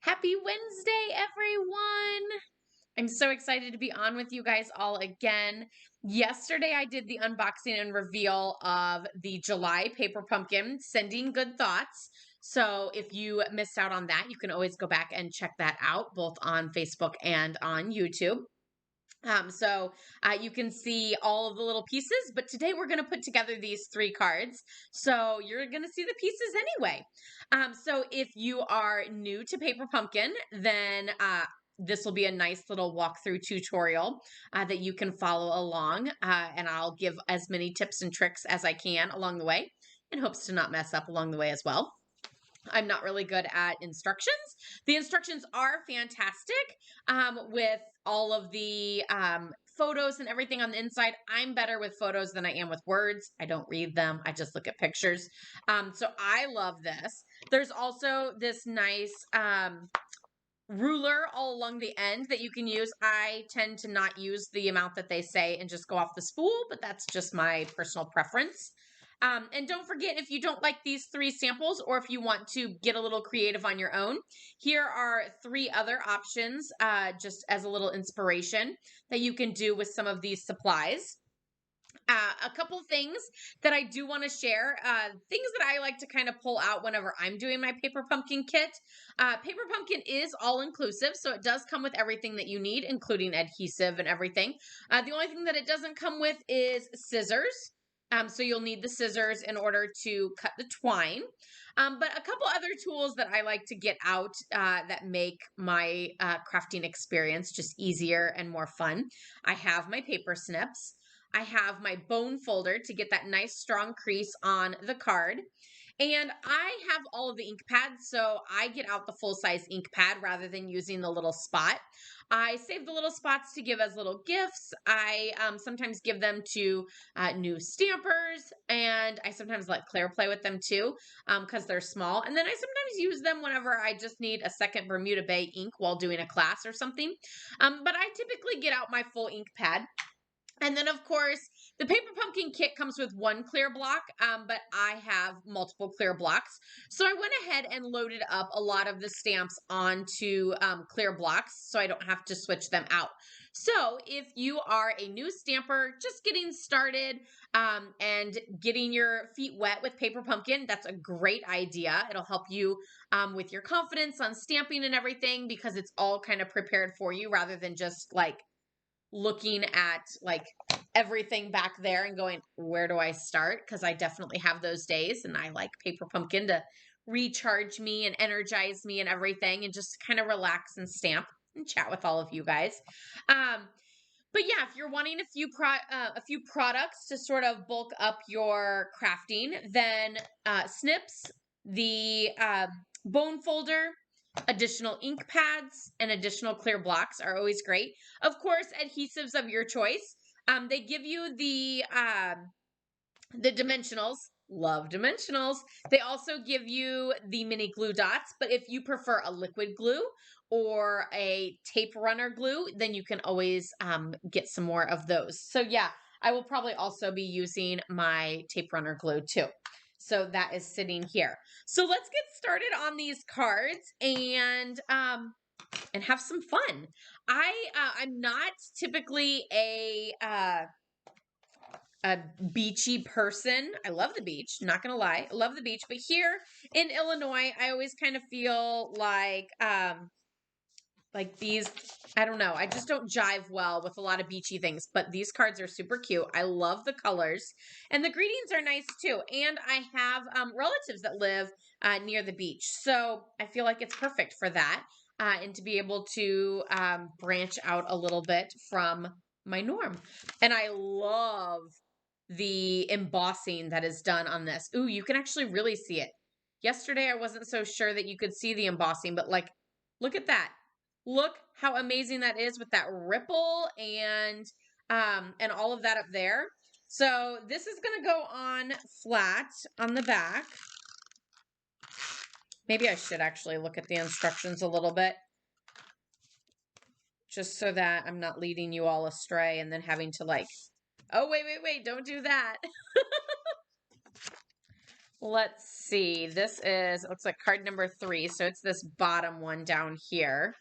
Happy Wednesday, everyone! I'm so excited to be on with you guys all again. Yesterday, I did the unboxing and reveal of the July Paper Pumpkin, Sending Good Thoughts. So if you missed out on that, you can always go back and check that out, both on Facebook and on YouTube. You can see all of the little pieces, but today we're going to put together these three cards. So you're going to see the pieces anyway. So if you are new to Paper Pumpkin, then this will be a nice little walkthrough tutorial that you can follow along. And I'll give as many tips and tricks as I can along the way in hopes to not mess up along the way as well. I'm not really good at instructions. The instructions are fantastic with all of the photos and everything on the inside. I'm better with photos than I am with words. I don't read them. I just look at pictures. So I love this. There's also this nice ruler all along the end that you can use. I tend to not use the amount that they say and just go off the spool, but that's just my personal preference. And don't forget, if you don't like these three samples, or if you want to get a little creative on your own, here are three other options, just as a little inspiration that you can do with some of these supplies. A couple things that I do want to share, things that I like to kind of pull out whenever I'm doing my Paper Pumpkin kit. Paper Pumpkin is all inclusive, so it does come with everything that you need, including adhesive and everything. The only thing that it doesn't come with is scissors. So you'll need the scissors in order to cut the twine. But a couple other tools that I like to get out that make my crafting experience just easier and more fun. I have my paper snips. I have my bone folder to get that nice strong crease on the card. And I have all of the ink pads, so I get out the full-size ink pad rather than using the little spot. I save the little spots to give as little gifts. I sometimes give them to new stampers, and I sometimes let Claire play with them too because they're small. And then I sometimes use them whenever I just need a second Bermuda Bay ink while doing a class or something. But I typically get out my full ink pad. And then, of course, the Paper Pumpkin kit comes with one clear block, but I have multiple clear blocks. So I went ahead and loaded up a lot of the stamps onto clear blocks so I don't have to switch them out. So if you are a new stamper just getting started and getting your feet wet with Paper Pumpkin, that's a great idea. It'll help you with your confidence on stamping and everything because it's all kind of prepared for you rather than just like looking at like everything back there and going, where do I start? Because I definitely have those days, and I like Paper Pumpkin to recharge me and energize me and everything, and just kind of relax and stamp and chat with all of you guys. But yeah, if you're wanting a few products to sort of bulk up your crafting, then snips, the bone folder, additional ink pads, and additional clear blocks are always great. Of course, adhesives of your choice. They give you the dimensionals. Love dimensionals. They also give you the mini glue dots, but if you prefer a liquid glue or a tape runner glue, then you can always get some more of those. So yeah, I will probably also be using my tape runner glue too. So that is sitting here. So let's get started on these cards and have some fun. I'm not typically a beachy person. I love the beach, not gonna lie. I love the beach, but here in Illinois, I always kind of feel like these, I don't know, I just don't jive well with a lot of beachy things, but these cards are super cute. I love the colors, and the greetings are nice too. And I have relatives that live near the beach, so I feel like it's perfect for that, and to be able to branch out a little bit from my norm. And I love the embossing that is done on this. Ooh, you can actually really see it. Yesterday, I wasn't so sure that you could see the embossing, but like, look at that. Look how amazing that is with that ripple and all of that up there. So this is going to go on flat on the back. Maybe I should actually look at the instructions a little bit, just so that I'm not leading you all astray and then having to like, oh, wait, don't do that. Let's see. This is, looks like card number 3. So it's this bottom one down here.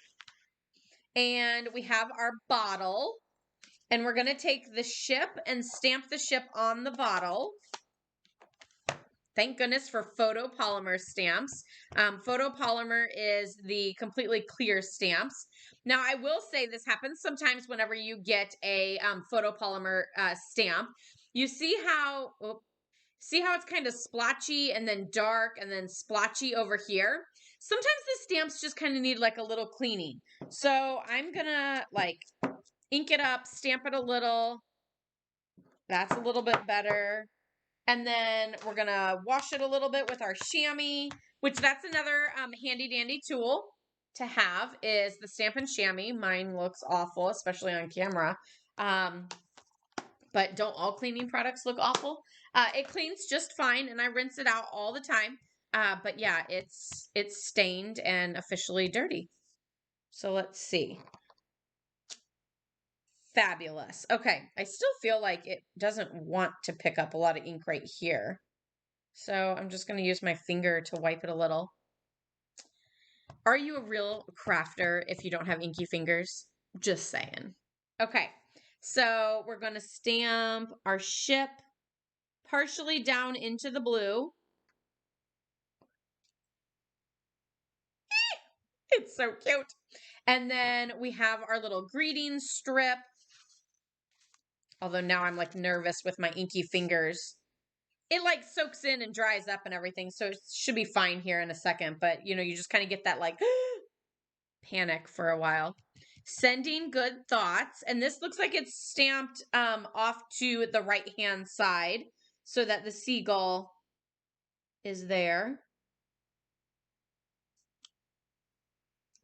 And we have our bottle. And we're going to take the ship and stamp the ship on the bottle. Thank goodness for photopolymer stamps. Photopolymer is the completely clear stamps. Now, I will say this happens sometimes whenever you get a photopolymer stamp. You see how, it's kind of splotchy and then dark and then splotchy over here? Sometimes the stamps just kind of need like a little cleaning. So I'm gonna like ink it up, stamp it a little. That's a little bit better. And then we're gonna wash it a little bit with our chamois, which that's another handy dandy tool to have is the Stampin' Chamois. Mine looks awful, especially on camera. But don't all cleaning products look awful? It cleans just fine, and I rinse it out all the time. But yeah, it's stained and officially dirty. So let's see. Fabulous. Okay, I still feel like it doesn't want to pick up a lot of ink right here. So I'm just going to use my finger to wipe it a little. Are you a real crafter if you don't have inky fingers? Just saying. Okay, so we're going to stamp our ship partially down into the blue. It's so cute. And then we have our little greeting strip. Although now I'm like nervous with my inky fingers. It like soaks in and dries up and everything, so it should be fine here in a second. But you know, you just kind of get that like panic for a while. Sending good thoughts. And this looks like it's stamped off to the right hand side so that the seagull is there.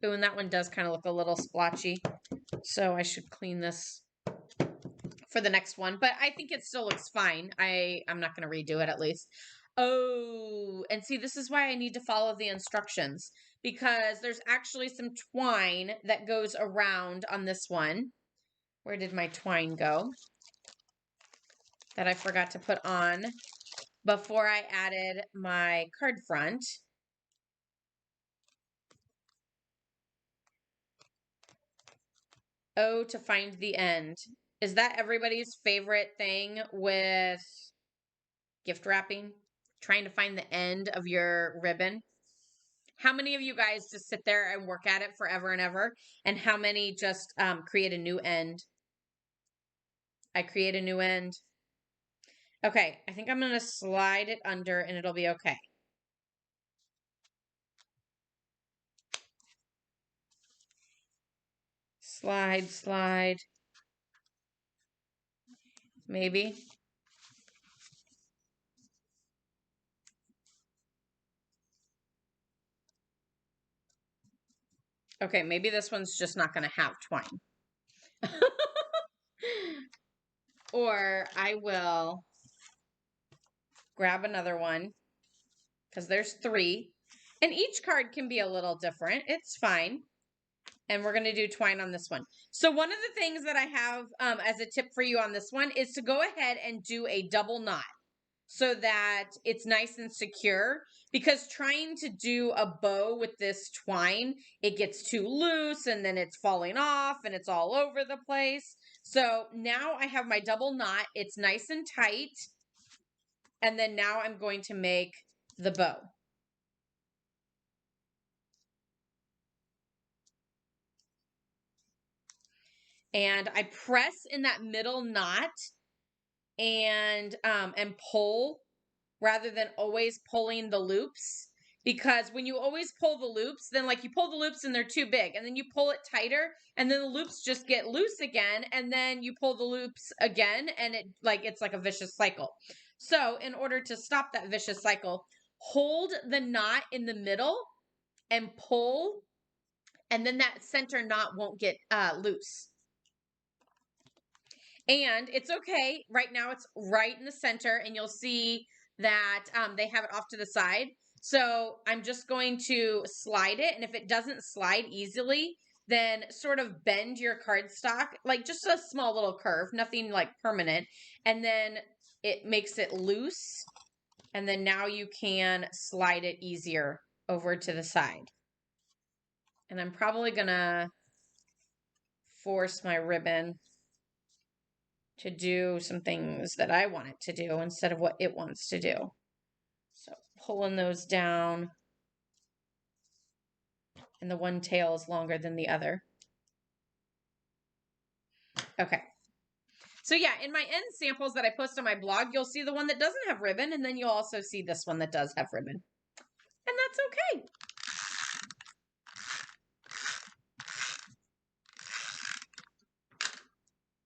Ooh, and that one does kind of look a little splotchy. So I should clean this for the next one. But I think it still looks fine. I'm not going to redo it at least. Oh, and see, this is why I need to follow the instructions. Because there's actually some twine that goes around on this one. Where did my twine go? That I forgot to put on before I added my card front. Oh, to find the end. Is that everybody's favorite thing with gift wrapping? Trying to find the end of your ribbon? How many of you guys just sit there and work at it forever and ever? And how many just create a new end? I create a new end. Okay, I think I'm going to slide it under and it'll be okay. Slide, slide. Maybe. Okay, maybe this one's just not going to have twine. Or I will grab another one because there's 3. And each card can be a little different. It's fine. And we're going to do twine on this one. So one of the things that I have as a tip for you on this one is to go ahead and do a double knot so that it's nice and secure, because trying to do a bow with this twine, it gets too loose and then it's falling off and it's all over the place. So now I have my double knot. It's nice and tight. And then now I'm going to make the bow. And I press in that middle knot and pull rather than always pulling the loops. Because when you always pull the loops, then like you pull the loops and they're too big, and then you pull it tighter and then the loops just get loose again, and then you pull the loops again and it's like a vicious cycle. So in order to stop that vicious cycle, hold the knot in the middle and pull, and then that center knot won't get loose. And it's okay. Right now it's right in the center, and you'll see that they have it off to the side. So I'm just going to slide it. And if it doesn't slide easily, then sort of bend your cardstock, like just a small little curve, nothing like permanent. And then it makes it loose. And then now you can slide it easier over to the side. And I'm probably gonna force my ribbon to do some things that I want it to do instead of what it wants to do. So pulling those down, and the one tail is longer than the other. Okay. So yeah, in my end samples that I post on my blog, you'll see the one that doesn't have ribbon, and then you'll also see this one that does have ribbon. And that's okay.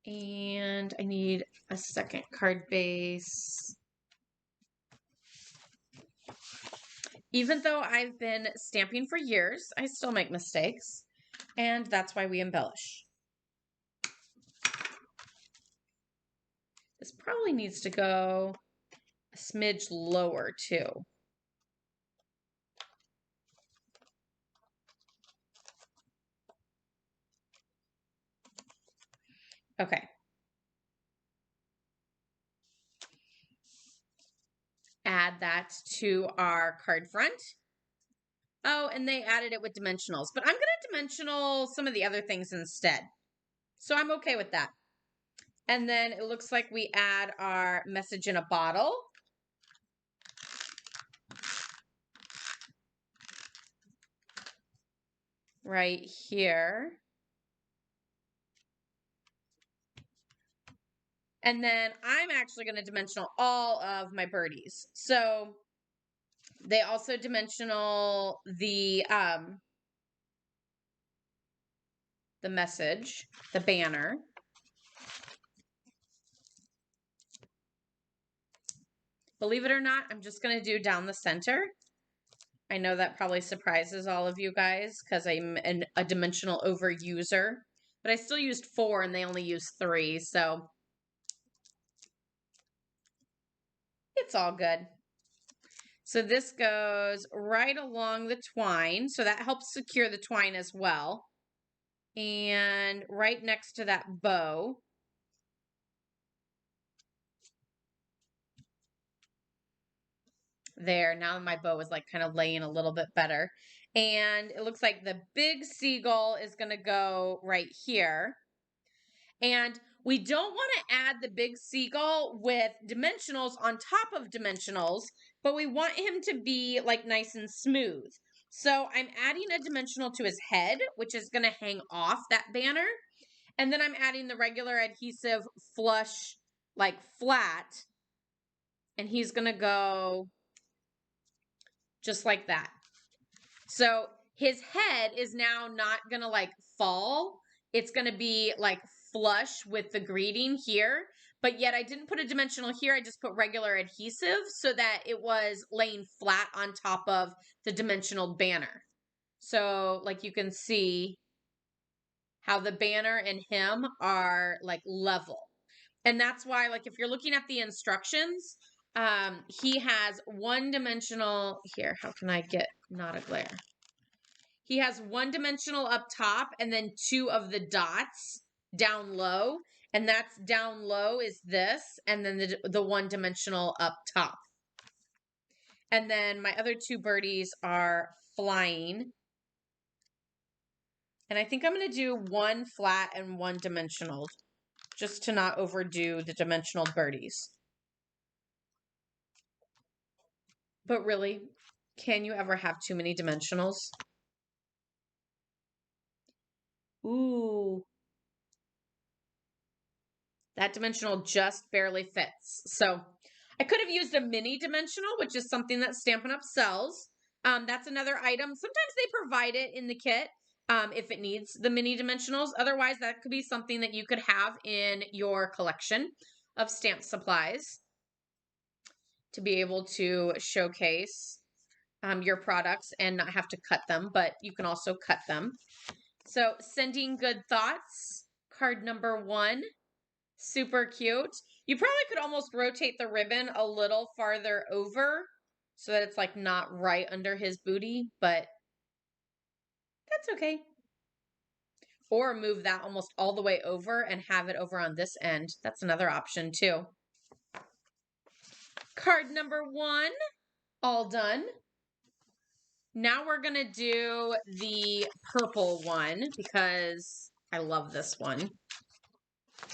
And I need a second card base. Even though I've been stamping for years, I still make mistakes, and that's why we embellish. This probably needs to go a smidge lower too. Okay. Add that to our card front. Oh, and they added it with dimensionals, but I'm going to dimensional some of the other things instead. So I'm okay with that. And then it looks like we add our message in a bottle. Right here. And then I'm actually going to dimensional all of my birdies. So they also dimensional the message, the banner. Believe it or not, I'm just going to do down the center. I know that probably surprises all of you guys because I'm a dimensional overuser, but I still used 4 and they only used 3, so it's all good. So this goes right along the twine, so that helps secure the twine as well. And right next to that bow. There, now my bow is like kind of laying a little bit better. And it looks like the big seagull is going to go right here. And we don't want to add the big seagull with dimensionals on top of dimensionals, but we want him to be like nice and smooth. So I'm adding a dimensional to his head, which is going to hang off that banner. And then I'm adding the regular adhesive flush, like flat. And he's going to go just like that. So his head is now not going to like fall. It's going to be like flush with the greeting here. But yet I didn't put a dimensional here. I just put regular adhesive so that it was laying flat on top of the dimensional banner. So like you can see how the banner and him are like level. And that's why, like, if you're looking at the instructions, he has one dimensional here. How can I get not a glare? He has one dimensional up top and then 2 of the dots down low. And that's down low is this, and then the one dimensional up top. And then my other 2 birdies are flying. And I think I'm going to do 1 flat and 1 dimensional just to not overdo the dimensional birdies. But really, can you ever have too many dimensionals? Ooh. That dimensional just barely fits. So I could have used a mini dimensional, which is something that Stampin' Up! Sells. That's another item. Sometimes they provide it in the kit if it needs the mini dimensionals. Otherwise, that could be something that you could have in your collection of stamp supplies to be able to showcase your products and not have to cut them, but you can also cut them. So sending good thoughts, card number 1, super cute. You probably could almost rotate the ribbon a little farther over so that it's like not right under his booty, but that's okay. Or move that almost all the way over and have it over on this end. That's another option too. Card number 1, all done. Now we're going to do the purple one because I love this one.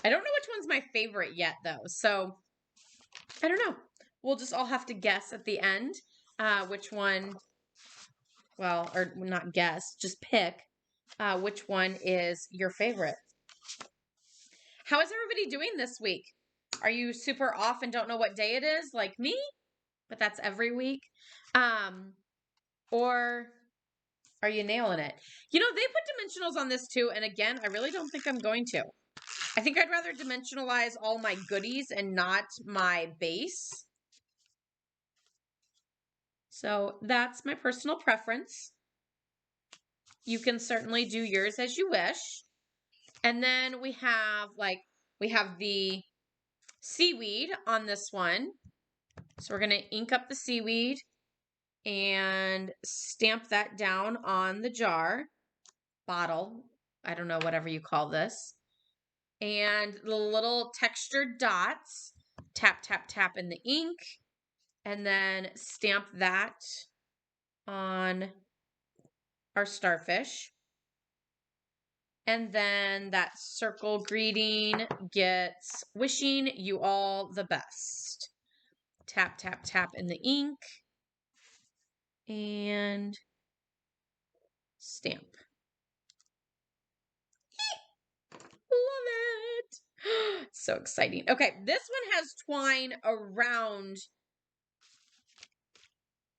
I don't know which one's my favorite yet, though. So, I don't know. We'll just all have to guess at the end which one, well, or not guess, just pick which one is your favorite. How is everybody doing this week? Are you super off and don't know what day it is, like me? But that's every week. Or are you nailing it? You know, they put dimensionals on this too. And again, I really don't think I'm going to. I think I'd rather dimensionalize all my goodies and not my base. So that's my personal preference. You can certainly do yours as you wish. And then we have the seaweed on this one. So we're going to ink up the seaweed and stamp that down on the jar, bottle, I don't know, whatever you call this. And the little textured dots, tap, tap, tap in the ink, and then stamp that on our starfish. And then that circle greeting gets wishing you all the best. Tap, tap, tap in the ink and stamp. Love it. So exciting. Okay, this one has twine around,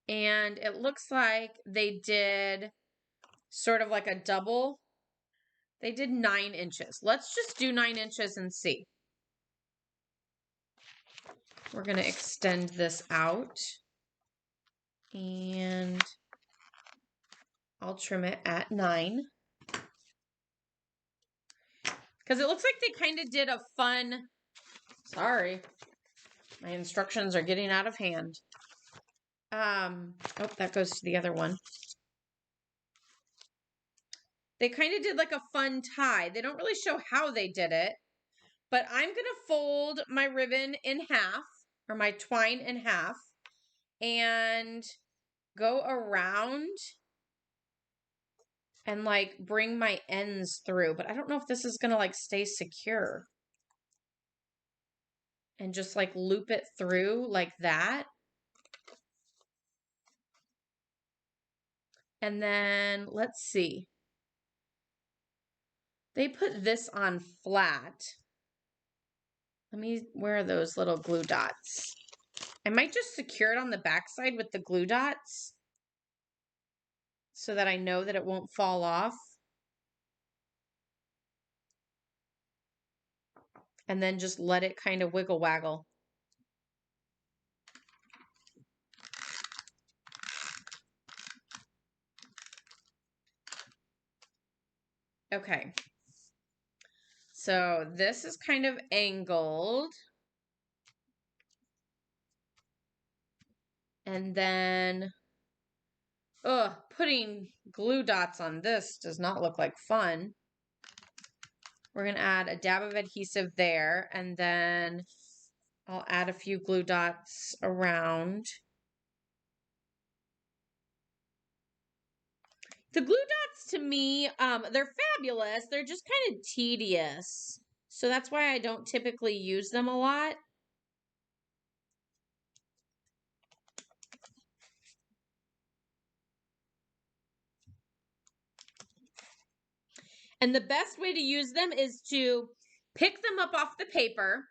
and it looks like they did sort of like a double. They did 9 inches. Let's just do 9 inches and see. We're going to extend this out, and I'll trim it at 9. Because it looks like they kind of did a fun, sorry, my instructions are getting out of hand. Oh, that goes to the other one. They kind of did like a fun tie. They don't really show how they did it, but I'm going to fold my ribbon in half, or my twine in half, and go around and like bring my ends through. But I don't know if this is going to like stay secure. And just like loop it through like that. And then let's see. They put this on flat. Where are those little glue dots? I might just secure it on the backside with the glue dots so that I know that it won't fall off. And then just let it kind of wiggle waggle. Okay. So this is kind of angled. And then, putting glue dots on this does not look like fun. We're going to add a dab of adhesive there, and then I'll add a few glue dots around. The glue dots, to me, they're fabulous. They're just kind of tedious. So that's why I don't typically use them a lot. And the best way to use them is to pick them up off the paper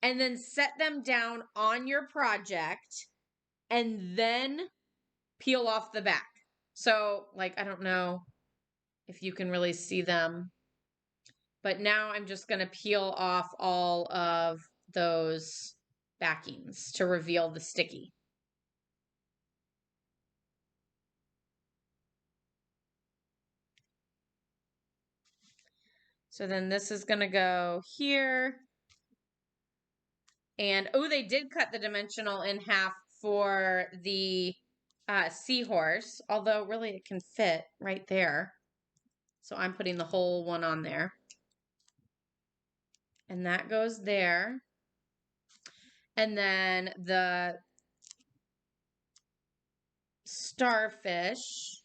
and then set them down on your project and then peel off the back. So, like, I don't know if you can really see them, but now I'm just going to peel off all of those backings to reveal the sticky. So then this is going to go here. And, oh, they did cut the dimensional in half for the seahorse, although really it can fit right there. So I'm putting the whole one on there. And that goes there. And then the starfish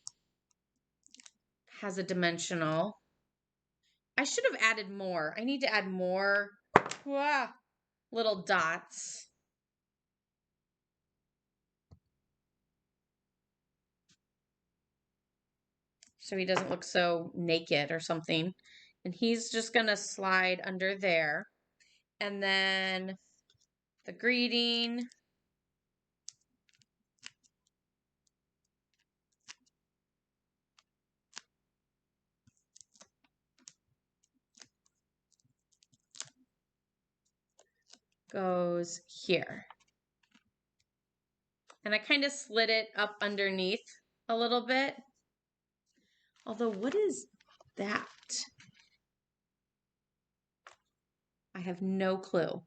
has a dimensional. I should have added more. I need to add more little dots. So he doesn't look so naked or something. And he's just going to slide under there. And then the greeting. Goes here. And I kind of slid it up underneath a little bit. Although, what is that? I have no clue.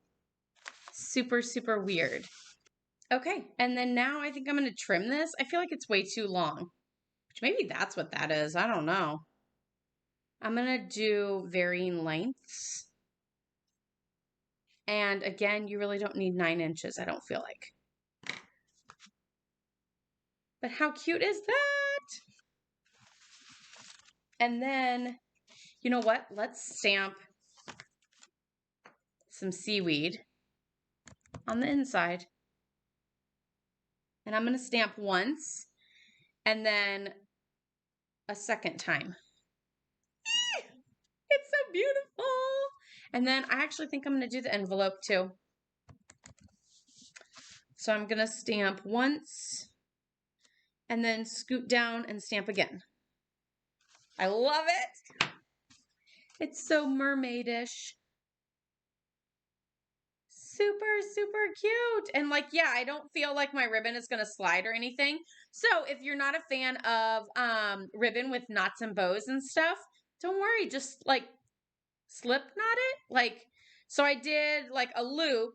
Super, super weird. Okay, and then now I think I'm going to trim this. I feel like it's way too long. Which maybe that's what that is. I don't know. I'm going to do varying lengths. And again, you really don't need 9 inches, I don't feel like. But how cute is that? And then, you know what? Let's stamp some seaweed on the inside. And I'm going to stamp once and then a second time. It's so beautiful. And then I actually think I'm going to do the envelope too. So I'm going to stamp once and then scoot down and stamp again. I love it. It's so mermaidish. Super, super cute. And like, yeah, I don't feel like my ribbon is going to slide or anything. So if you're not a fan of ribbon with knots and bows and stuff, don't worry. Just like slip knot it. Like, so I did like a loop.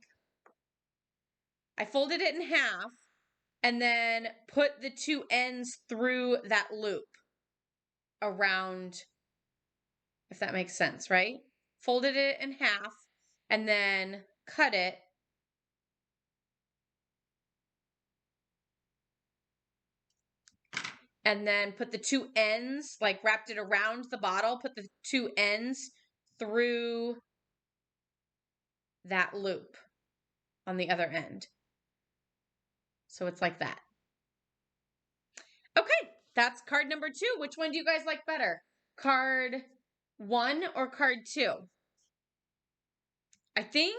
I folded it in half and then put the 2 ends through that loop around, if that makes sense, right? Folded it in half and then cut it. And then put the 2 ends, like wrapped it around the bottle, put the 2 ends through that loop on the other end. So it's like that. Okay, that's card number 2. Which one do you guys like better? Card 1 or card 2? I think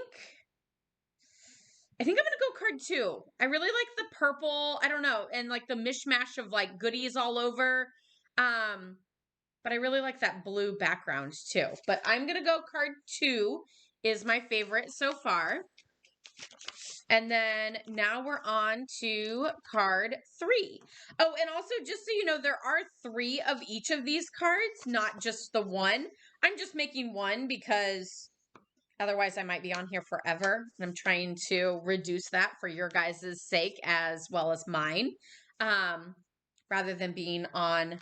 I'm going to go card 2. I really like the purple, I don't know, and like the mishmash of like goodies all over. But I really like that blue background too. But I'm going to go card 2 is my favorite so far. And then now we're on to card 3. Oh, and also just so you know, there are 3 of each of these cards, not just the one. I'm just making one because otherwise I might be on here forever. And I'm trying to reduce that for your guys' sake as well as mine. Rather than being on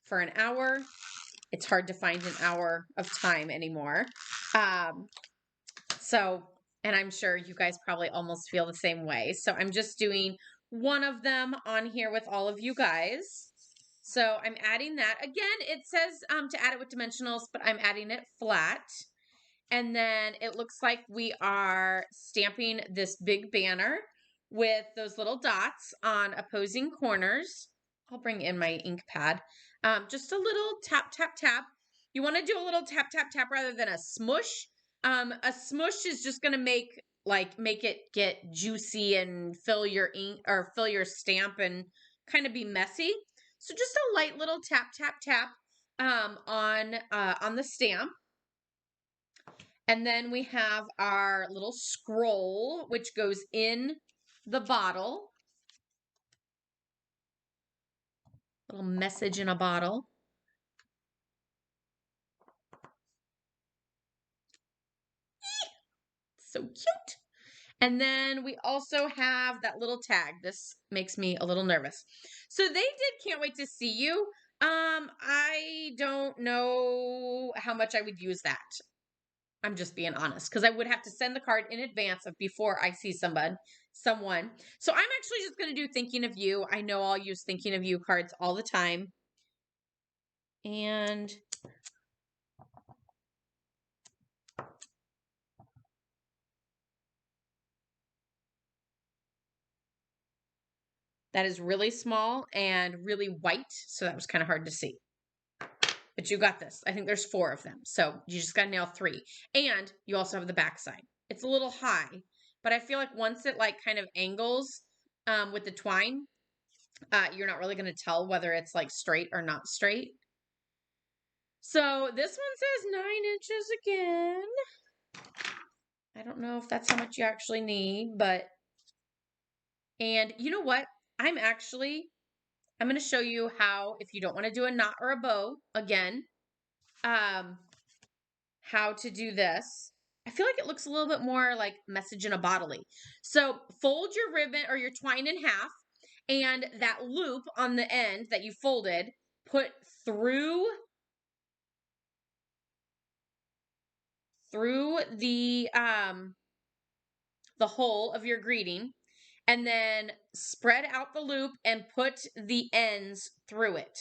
for an hour. It's hard to find an hour of time anymore. And I'm sure you guys probably almost feel the same way. So I'm just doing one of them on here with all of you guys. So I'm adding that. Again, it says to add it with dimensionals, but I'm adding it flat. And then it looks like we are stamping this big banner with those little dots on opposing corners. I'll bring in my ink pad. Just a little tap, tap, tap. You want to do a little tap, tap, tap rather than a smush. A smush is just going to make it get juicy and fill your ink or fill your stamp and kind of be messy. So just a light little tap, tap, tap on the stamp. And then we have our little scroll, which goes in the bottle. Little message in a bottle. So cute. And then we also have that little tag. This makes me a little nervous. So they did Can't Wait to See You. I don't know how much I would use that. I'm just being honest because I would have to send the card in advance of before I see someone. So I'm actually just going to do thinking of you. I know I'll use thinking of you cards all the time. And that is really small and really white. So that was kind of hard to see. But you got this. I think there's 4 of them. So you just got to nail 3. And you also have the back side. It's a little high, but I feel like once it like kind of angles with the twine, you're not really going to tell whether it's like straight or not straight. So this one says 9 inches again. I don't know if that's how much you actually need, but, and you know what? I'm going to show you how, if you don't want to do a knot or a bow again, how to do this. I feel like it looks a little bit more like message in a bottle-y. So fold your ribbon or your twine in half, and that loop on the end that you folded, put through the hole of your greeting, and then spread out the loop and put the ends through it.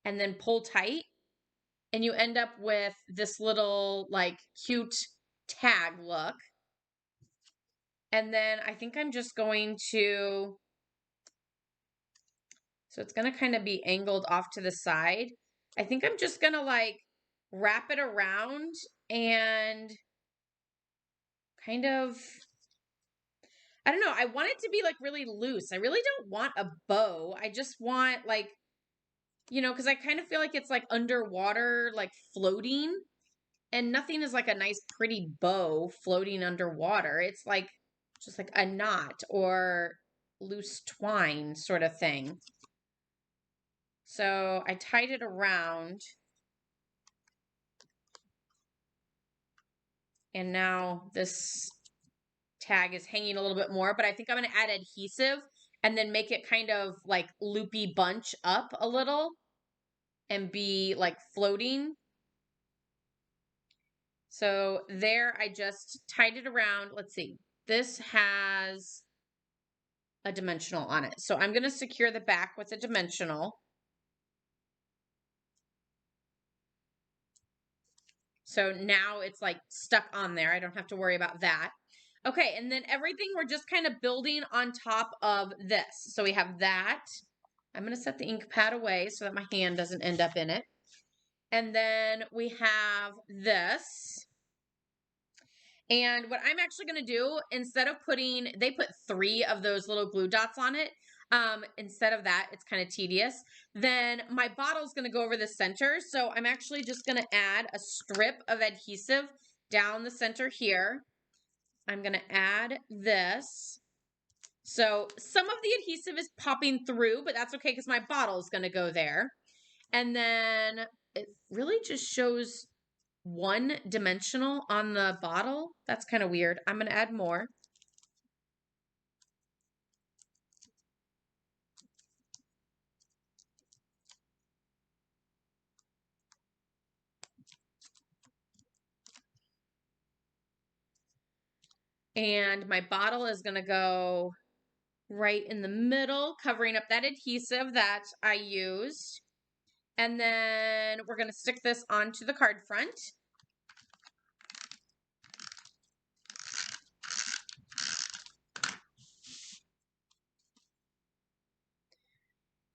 And then pull tight, and you end up with this little like cute tag look. And then I think I'm just going to, so it's going to kind of be angled off to the side. I think I'm just going to like wrap it around and kind of, I don't know. I want it to be like really loose. I really don't want a bow. I just want like, because I kind of feel like it's like underwater, like floating, and nothing is like a nice, pretty bow floating underwater. It's like just like a knot or loose twine sort of thing. So I tied it around. And now this tag is hanging a little bit more, but I think I'm going to add adhesive and then make it kind of like loopy bunch up a little and be like floating. So there, I just tied it around. Let's see. This has a dimensional on it. So I'm going to secure the back with a dimensional. So now it's like stuck on there. I don't have to worry about that. Okay, and then everything we're just kind of building on top of this. So we have that. I'm going to set the ink pad away so that my hand doesn't end up in it. And then we have this. And what I'm actually going to do, instead of they put 3 of those little glue dots on it. Instead of that, it's kind of tedious. Then my bottle is going to go over the center. So I'm actually just going to add a strip of adhesive down the center here. I'm going to add this. So some of the adhesive is popping through, but that's okay because my bottle is going to go there. And then it really just shows one dimensional on the bottle. That's kind of weird. I'm going to add more. And my bottle is going to go right in the middle, covering up that adhesive that I used. And then we're going to stick this onto the card front.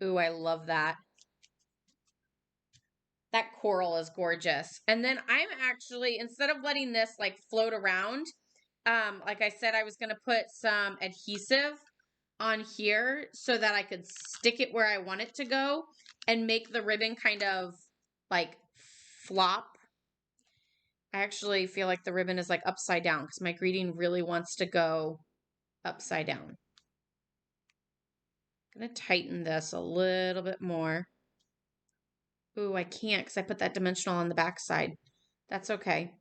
Ooh, I love that. That coral is gorgeous. And then I'm actually, instead of letting this like float around, like I said, I was going to put some adhesive on here so that I could stick it where I want it to go and make the ribbon kind of like flop. I actually feel like the ribbon is like upside down because my greeting really wants to go upside down. I'm going to tighten this a little bit more. Ooh, I can't because I put that dimensional on the back side. That's okay.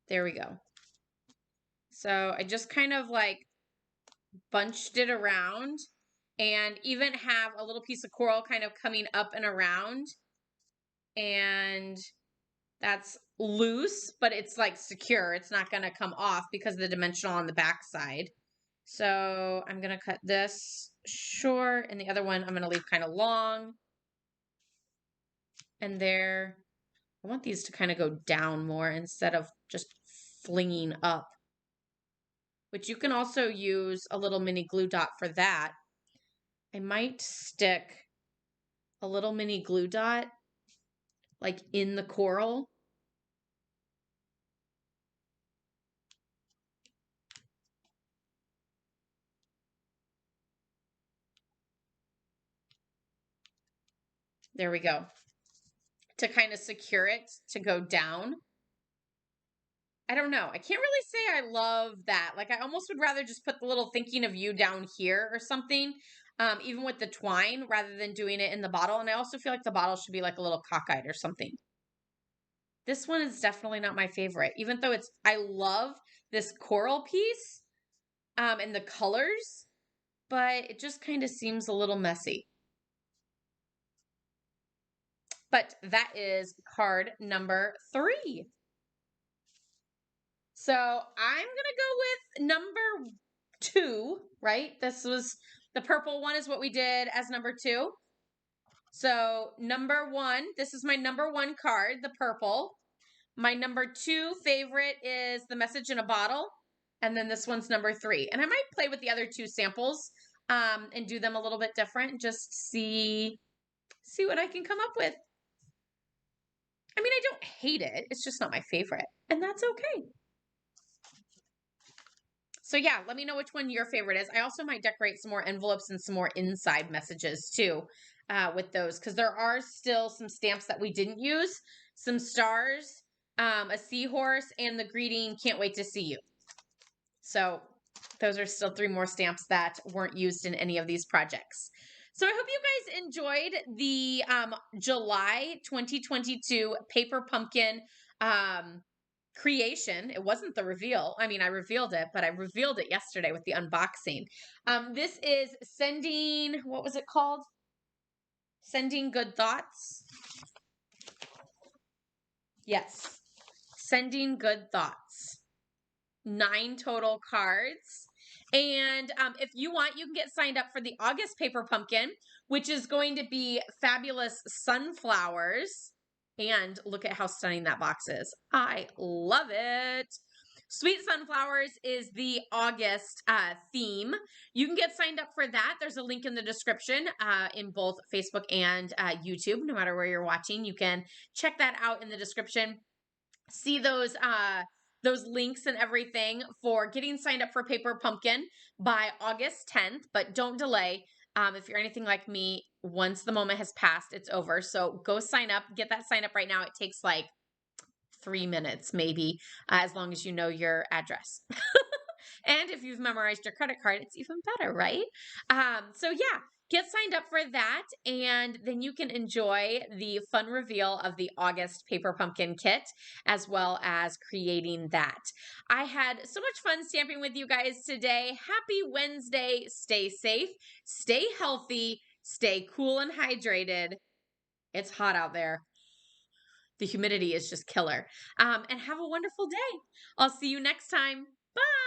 There we go. So I just kind of like bunched it around and even have a little piece of coral kind of coming up and around. And that's loose, but it's like secure. It's not going to come off because of the dimensional on the back side. So I'm going to cut this short and the other one I'm going to leave kind of long. And there, I want these to kind of go down more instead of just flinging up, which you can also use a little mini glue dot for that. I might stick a little mini glue dot like in the coral. There we go. To kind of secure it to go down. I don't know. I can't really say I love that. Like, I almost would rather just put the little thinking of you down here or something, even with the twine, rather than doing it in the bottle. And I also feel like the bottle should be like a little cockeyed or something. This one is definitely not my favorite, even though I love this coral piece and the colors, but it just kind of seems a little messy. But that is card number 3. So I'm going to go with number 2, right? This was the purple one is what we did as number 2. So number 1, this is my number 1 card, the purple. My number 2 favorite is the message in a bottle. And then this one's number 3. And I might play with the other 2 samples and do them a little bit different. Just see what I can come up with. I mean, I don't hate it. It's just not my favorite. And that's okay. So yeah, let me know which one your favorite is. I also might decorate some more envelopes and some more inside messages too with those, because there are still some stamps that we didn't use. Some stars, a seahorse, and the greeting, can't wait to see you. So those are still 3 more stamps that weren't used in any of these projects. So I hope you guys enjoyed the July 2022 Paper Pumpkin creation. It wasn't the reveal. I mean, I revealed it, but I revealed it yesterday with the unboxing. This is Sending, what was it called? Sending Good Thoughts. Yes. Sending Good Thoughts. 9 total cards. And if you want, you can get signed up for the August Paper Pumpkin, which is going to be fabulous sunflowers. And look at how stunning that box is. I love it. Sweet Sunflowers is the August theme. You can get signed up for that. There's a link in the description in both Facebook and YouTube. No matter where you're watching, you can check that out in the description. See those links and everything for getting signed up for Paper Pumpkin by August 10th, but don't delay. If you're anything like me, once the moment has passed, it's over. So go sign up, get that sign up right now. It takes like 3 minutes, maybe, as long as you know your address. And if you've memorized your credit card, it's even better, right? So yeah, get signed up for that, and then you can enjoy the fun reveal of the August Paper Pumpkin kit, as well as creating that. I had so much fun stamping with you guys today. Happy Wednesday. Stay safe, stay healthy, stay cool and hydrated. It's hot out there. The humidity is just killer. And have a wonderful day. I'll see you next time. Bye.